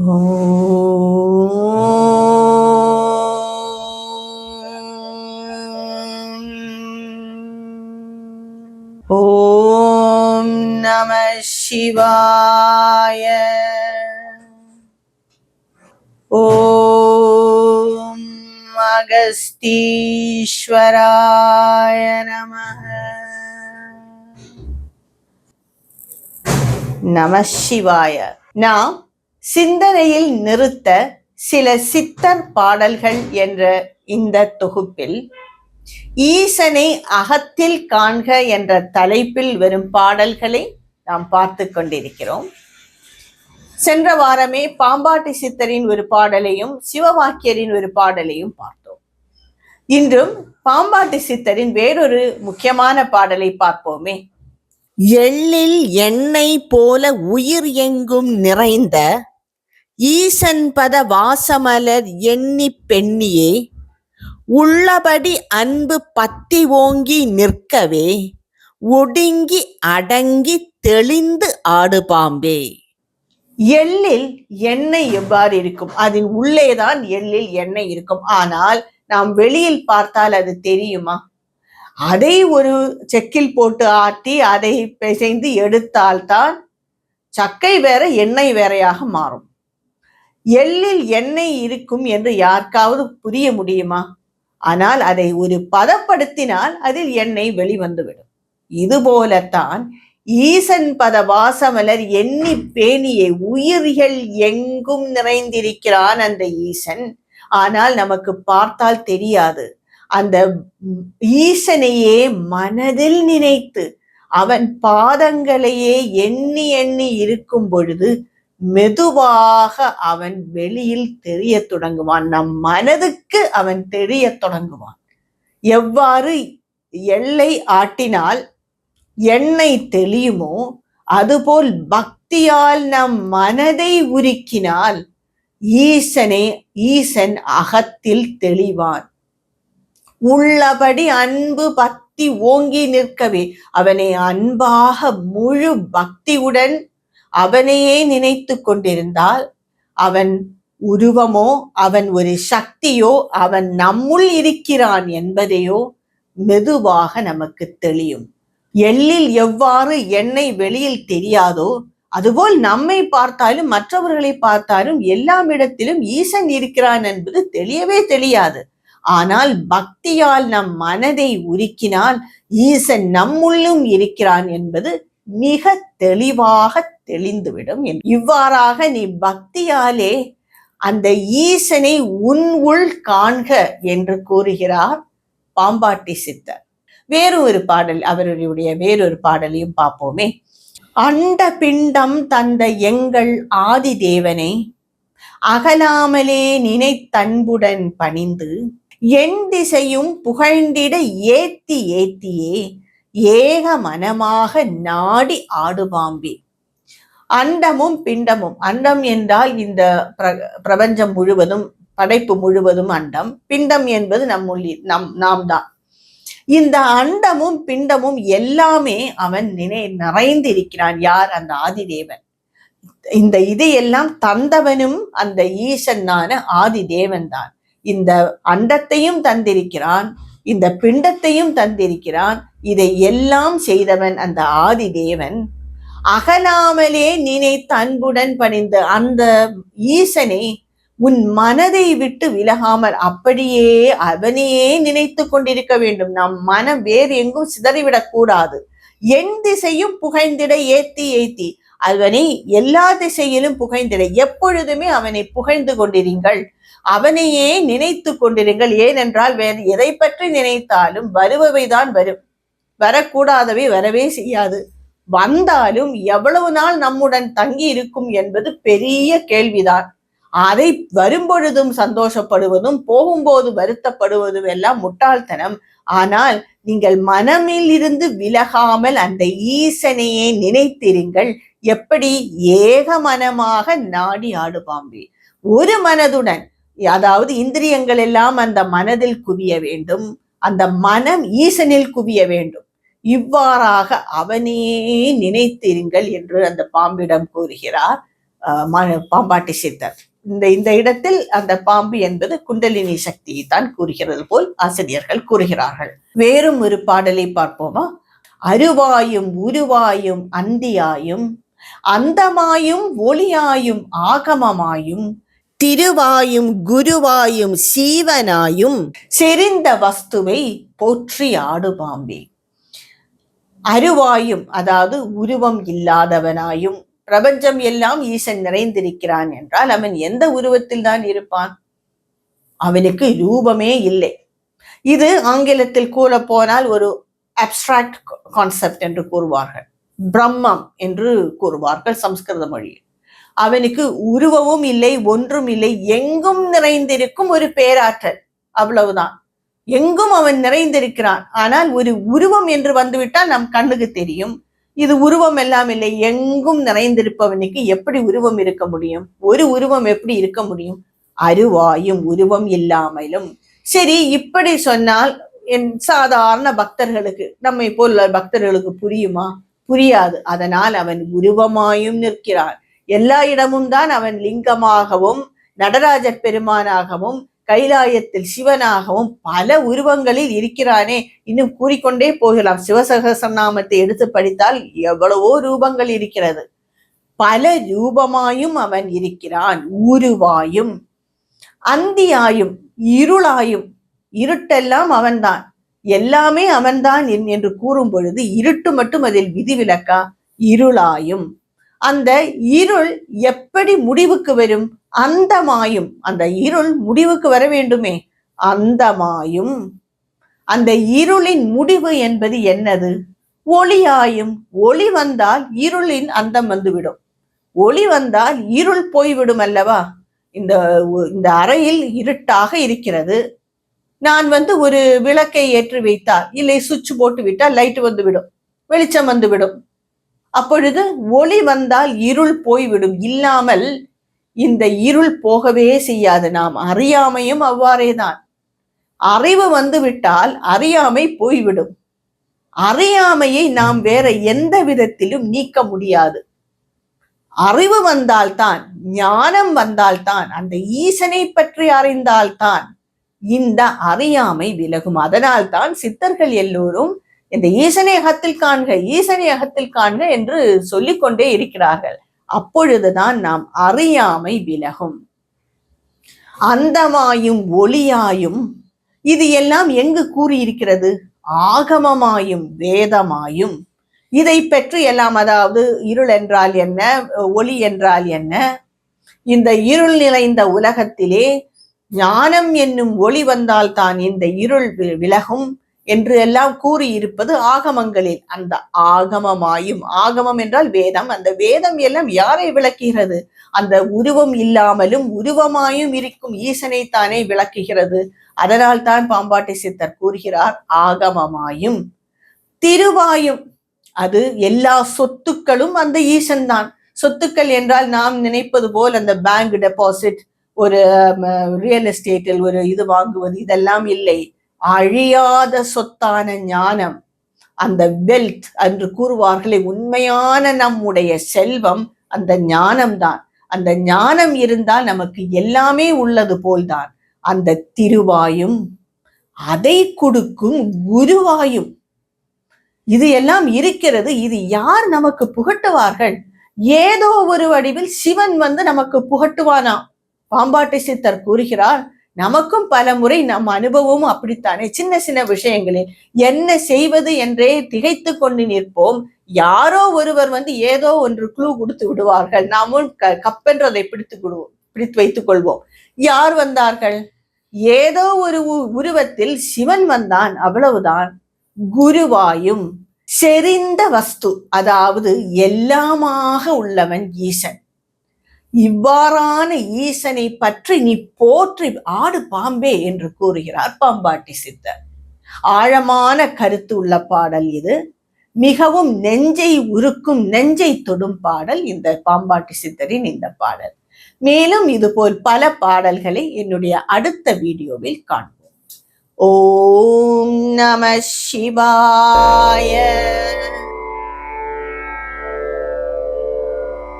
ஓம் நம சிவாய. ஓம் அகஸ்தீஸ்வராய நமः. நம சிவாய. நாம் சிந்தனையில் நிறுத்த சில சித்தர் பாடல்கள் என்ற இந்த தொகுப்பில் ஈசனை அகத்தில் காண்க என்ற தலைப்பில் வரும் பாடல்களை நாம் பார்த்து கொண்டிருக்கிறோம். சென்ற வாரமே பாம்பாட்டி சித்தரின் ஒரு பாடலையும் சிவவாக்கியரின் ஒரு பாடலையும் பார்த்தோம். இன்றும் பாம்பாட்டி சித்தரின் வேறொரு முக்கியமான பாடலை பார்ப்போமே. எள்ளில் எண்ணெய் போல உயிர் எங்கும் நிறைந்த ஈசன் பத வாசமலர் எண்ணி பெண்ணியே, உள்ளபடி அன்பு பத்தி ஓங்கி நிற்கவே, ஒடுங்கி அடங்கி தெளிந்து ஆடு பாம்பே. எள்ளில் எண்ணெய் எவ்வாறு இருக்கும்? அதன் உள்ளேதான் எள்ளில் எண்ணெய் இருக்கும். ஆனால் நாம் வெளியில் பார்த்தால் அது தெரியுமா? அதை ஒரு செக்கில் போட்டு ஆட்டி அதை பிசைந்து எடுத்தால்தான் சக்கை வேற எண்ணெய் வேறையாக மாறும். எள்ளில் எண்ணெய் இருக்கும் என்று யாருக்காவது புரிய முடியுமா? ஆனால் அதை ஒரு பதப்படுத்தினால் அதில் எண்ணெய் வெளிவந்துவிடும். இதுபோலத்தான் ஈசன் பத வாசமலர் எண்ணி பேணியை, உயிர்கள் எங்கும் நிறைந்திருக்கிறான் அந்த ஈசன். ஆனால் நமக்கு பார்த்தால் தெரியாது. அந்த ஈசனையே மனதில் நினைத்து அவன் பாதங்களையே எண்ணி எண்ணி இருக்கும் பொழுது மெதுவாக அவன் வெளியில் தெரிய தொடங்குவான். நம் மனதுக்கு அவன் தெரிய தொடங்குவான். எவ்வாறு எள்ளை ஆட்டினால் எண்ணெய் தெளியுமோ அதுபோல் பக்தியால் நம் மனதை உருக்கினால் ஈசன் அகத்தில் தெளிவான். உள்ளபடி அன்பு பக்தி ஓங்கி நிற்கவே, அவனை அன்பாக முழு பக்தியுடன் அவனையே நினைத்து கொண்டிருந்தால் அவன் உருவமோ அவன் ஒரு சக்தியோ அவன் நம்முள் இருக்கிறான் என்பதையோ மெதுவாக நமக்கு தெளியும். எள்ளில் எவ்வாறு எண்ணெய் வெளியில் தெரியாதோ அதுபோல் நம்மை பார்த்தாலும் மற்றவர்களை பார்த்தாலும் எல்லாம் இடத்திலும் ஈசன் இருக்கிறான் என்பது தெளியவே தெரியாது. ஆனால் பக்தியால் நம் மனதை உருக்கினால் ஈசன் நம்முள்ளும் இருக்கிறான் என்பது மிக தெளிவாக தெளிந்துவிடும். இவ்வாறாக நீ பக்தியாலே அந்த ஈசனை உன் உள் காண்க என்று கூறுகிறார் பாம்பாட்டி சித்தர். வேறொரு பாடல், அவருடைய வேறொரு பாடலையும் பார்ப்போமே. அண்ட பிண்டம் தந்த எங்கள் ஆதி தேவனை அகலாமலே நினைத்தன்புடன் பணிந்து என் திசையும் புகழ்ந்திட ஏத்தி ஏத்தியே ஏக மனமாக நாடி ஆடுபாம்பே. அண்டமும் பிண்டமும், அண்டம் என்றால் இந்த பிரபஞ்சம் முழுவதும், படைப்பு முழுவதும் அண்டம். பிண்டம் என்பது நாம் தான். இந்த அண்டமும் பிண்டமும் எல்லாமே அவன் நிறைந்திருக்கிறான். யார்? அந்த ஆதிதேவன். இந்த இதையெல்லாம் தந்தவனும் அந்த ஈசனான ஆதி தேவன் தான். இந்த அண்டத்தையும் தந்திருக்கிறான், இந்த பிண்டத்தையும் தந்திருக்கிறான். இதை எல்லாம் செய்தவன் அந்த ஆதி தேவன். அகலாமலே நினைத்து அன்புடன் பணிந்து அந்த ஈசனை உன் மனதை விட்டு விலகாமல் அப்படியே அவனையே நினைத்து கொண்டிருக்க வேண்டும். நம் மனம் வேறு எங்கும் சிதறிவிடக் கூடாது. என் திசையும் புகழ்ந்திட ஏத்தி ஏத்தி, அவனை எல்லா திசையிலும் புகழ்ந்திட, எப்பொழுதுமே அவனை புகழ்ந்து கொண்டிருங்கள், அவனையே நினைத்து கொண்டிருங்கள். ஏனென்றால் வேறு எதை பற்றி நினைத்தாலும் வருபவைதான் வரும், வரக்கூடாதவை வரவே செய்யாது. வந்தாலும் எவ்வளவு நாள் நம்முடன் தங்கி இருக்கும் என்பது பெரிய கேள்விதான். அதை வரும்பொழுதும் சந்தோஷப்படுவதும் போகும்போது வருத்தப்படுவதும் எல்லாம் முட்டாள்தனம். ஆனால் நீங்கள் மனமில் இருந்து விலகாமல் அந்த ஈசனையே நினைத்திருங்கள். எப்படி? ஏக மனமாக நாடி ஆடுபாம்பே. ஒரு மனதுடன், அதாவது இந்திரியங்கள் எல்லாம் அந்த மனதில் குவிய வேண்டும், அந்த மனம் ஈசனில் குவிய வேண்டும். இவ்வாறாக அவனையே நினைத்திருங்கள் என்று அந்த பாம்பிடம் கூறுகிறார் பாம்பாட்டி சித்தர். இந்த இடத்தில் அந்த பாம்பு என்பது குண்டலினி சக்தியை தான் கூறுகிறது போல் ஆசிரியர்கள் கூறுகிறார்கள். வேறும் ஒரு பாடலை பார்ப்போமா? அருவாயும் உருவாயும் அந்தியாயும் அந்தமாயும் ஒளியாயும் ஆகமமாயும் திருவாயும் குருவாயும் சீவனாயும் செறிந்த வஸ்துவை போற்றி ஆடு பாம்பே. அருவாயும் அதாவது உருவம் இல்லாதவனாயும், பிரபஞ்சம் எல்லாம் ஈசன் நிறைந்திருக்கிறான் என்றால் அவன் எந்த உருவத்தில் தான் இருப்பான்? அவனுக்கு ரூபமே இல்லை. இது ஆங்கிலத்தில் கூற போனால் ஒரு அப்டிராக்ட் கான்செப்ட் என்று கூறுவார்கள், பிரம்மம் என்று கூறுவார்கள் சம்ஸ்கிருத மொழியில். அவனுக்கு உருவமும் இல்லை, ஒன்றும் இல்லை, எங்கும் நிறைந்திருக்கும் ஒரு பேராற்றல், அவ்வளவுதான். எங்கும் அவன் நிறைந்திருக்கிறான். ஆனால் ஒரு உருவம் என்று வந்துவிட்டால் நம் கண்ணுக்கு தெரியும். இது உருவம் எல்லாம் இல்லை, எங்கும் நிறைந்திருப்பவனுக்கு எப்படி உருவம் இருக்க முடியும்? ஒரு உருவம் எப்படி இருக்க முடியும்? அருவாயும் உருவம் இல்லாமலும். சரி, இப்படி சொன்னால் என் சாதாரண பக்தர்களுக்கு, நம்மை போல பக்தர்களுக்கு புரியுமா? புரியாது. அதனால் அவன் உருவமாயும் நிற்கிறான். எல்லா இடமும் தான் அவன் லிங்கமாகவும் நடராஜர் பெருமானாகவும் கைலாயத்தில் சிவனாகவும் பல உருவங்களில் இருக்கிறானே. இன்னும் கூறிக்கொண்டே போகலாம். சிவசகஸ்ரநாமத்தை எடுத்து படித்தால் எவ்வளவோ ரூபங்கள் இருக்கிறது. பல ரூபமாயும் அவன் இருக்கிறான். உருவாயும் அந்தியாயும் இருளாயும், இருட்டெல்லாம் அவன்தான், எல்லாமே அவன்தான் என்று கூறும் பொழுது இருட்டு மட்டும் அதில் விதிவிலக்கா? இருளாயும், அந்த இருள் எப்படி முடிவுக்கு வரும்? அந்தமாயும், அந்த இருள் முடிவுக்கு வர வேண்டுமே. அந்தமாயும், அந்த இருளின் முடிவு என்பது என்னது? ஒளியாயும், ஒளி வந்தால் இருளின் அந்தம் வந்துவிடும். ஒளி வந்தால் இருள் போய்விடும் அல்லவா? இந்த அறையில் இருட்டாக இருக்கிறது. நான் ஒரு விளக்கை ஏற்றி வைத்தால், இல்லை சுவிட்ச் போட்டு விட்டால் லைட் வந்துவிடும், வெளிச்சம் வந்துவிடும். அப்பொழுது ஒளி வந்தால் இருள் போய்விடும். இல்லாமல் இந்த இருள் போகவே செய்யாது. நாம் அறியாமையும் அவ்வாறேதான். அறிவு வந்துவிட்டால் அறியாமை போய்விடும். அறியாமையை நாம் வேற எந்த விதத்திலும் நீக்க முடியாது. அறிவு வந்தால்தான், ஞானம் வந்தால்தான், அந்த ஈசனை பற்றி அறிந்தால்தான் இந்த அறியாமை விலகும். அதனால் தான் சித்தர்கள் எல்லோரும் இந்த ஈசனை அகத்தில் காண்க, ஈசனை அகத்தில் காண்க என்று சொல்லிக் கொண்டே இருக்கிறார்கள். அப்பொழுதுதான் நாம் அறியாமை விலகும். அந்தமாயும் ஒளியாயும், இது எல்லாம் எங்கு கூறியிருக்கிறது? ஆகமமாயும் வேதமாயும். இதை பற்றி எல்லாம், அதாவது இருள் என்றால் என்ன, ஒளி என்றால் என்ன, இந்த இருள் நிறைந்த உலகத்திலே ஞானம் என்னும் ஒளி வந்தால்தான் இந்த இருள் விலகும் என்று எல்லாம் கூறியிருப்பது ஆகமங்களில். அந்த ஆகமமாயும், ஆகமம் என்றால் வேதம், அந்த வேதம் எல்லாம் யாரை விளக்குகிறது? அந்த உருவம் இல்லாமலும் உருவமாயும் இருக்கும் ஈசனைத்தானே விளக்குகிறது. அதனால் தான் பாம்பாட்டி சித்தர் கூறுகிறார் ஆகமமாயும். திருவாயும், அது எல்லா சொத்துக்களும் அந்த ஈசன் தான். சொத்துக்கள் என்றால் நாம் நினைப்பது போல் அந்த பேங்க் டெபாசிட், ஒரு ரியல் எஸ்டேட்டில் ஒரு இது வாங்குவது, இதெல்லாம் இல்லை. அழியாத சொத்தான ஞானம், அந்த வெல்த் என்று கூறுவார்களே, உண்மையான நம்முடைய செல்வம் அந்த ஞானம்தான். அந்த ஞானம் இருந்தால் நமக்கு எல்லாமே உள்ளது போல்தான். அந்த திருவாயும், அதை கொடுக்கும் குருவாயும், இது எல்லாம் இருக்கிறது. இது யார் நமக்கு புகட்டுவார்கள்? ஏதோ ஒரு வடிவில் சிவன் நமக்கு புகட்டுவானாம். பாம்பாட்டி சித்தர் கூறுகிறார், நமக்கும் பல முறை நம் அனுபவமும் அப்படித்தானே. சின்ன சின்ன விஷயங்களில் என்ன செய்வது என்றே திகைத்து கொண்டு நிற்போம். யாரோ ஒருவர் ஏதோ ஒன்று க்ளூ கொடுத்து விடுவார்கள். நாமும் கப்பென்றதை பிடித்து வைத்துக் கொள்வோம். யார் வந்தார்கள்? ஏதோ ஒரு உருவத்தில் சிவன் வந்தான், அவ்வளவுதான். குருவாயும், செறிந்த வஸ்து, அதாவது எல்லாமாக உள்ளவன் ஈசன். இவ்வாறான ஈசனை பற்றி நீ போற்றி ஆடு பாம்பே என்று கூறுகிறார் பாம்பாட்டி சித்தர். ஆழமான கருத்து உள்ள பாடல் இது. மிகவும் நெஞ்சை உருக்கும், நெஞ்சை தொடும் பாடல் இந்த பாம்பாட்டி சித்தரின் இந்த பாடல். மேலும் இதுபோல் பல பாடல்களை என்னுடைய அடுத்த வீடியோவில் காண்போம். ஓம் நம சிவாய.